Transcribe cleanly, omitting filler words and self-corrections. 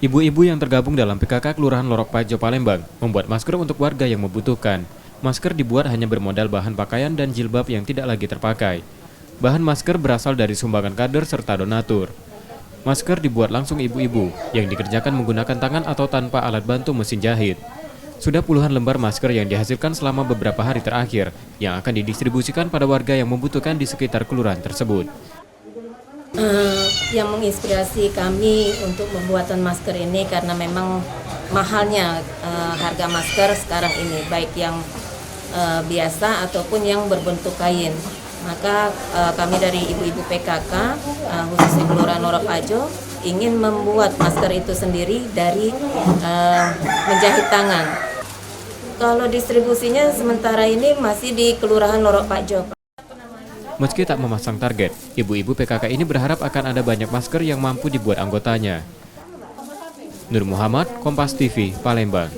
Ibu-ibu yang tergabung dalam PKK Kelurahan Lorok Pajo, Palembang, membuat masker untuk warga yang membutuhkan. Masker dibuat hanya bermodal bahan pakaian dan jilbab yang tidak lagi terpakai. Bahan masker berasal dari sumbangan kader serta donatur. Masker dibuat langsung ibu-ibu yang dikerjakan menggunakan tangan atau tanpa alat bantu mesin jahit. Sudah puluhan lembar masker yang dihasilkan selama beberapa hari terakhir yang akan didistribusikan pada warga yang membutuhkan di sekitar kelurahan tersebut. Yang menginspirasi kami untuk pembuatan masker ini karena memang mahalnya harga masker sekarang ini, baik yang biasa ataupun yang berbentuk kain. Maka kami dari ibu-ibu PKK, khususnya Kelurahan Lorok Pajo, ingin membuat masker itu sendiri dari menjahit tangan. Kalau distribusinya sementara ini masih di Kelurahan Lorok Pajo. Meski tak memasang target, ibu-ibu PKK ini berharap akan ada banyak masker yang mampu dibuat anggotanya. Nur Muhammad, Kompas TV, Palembang.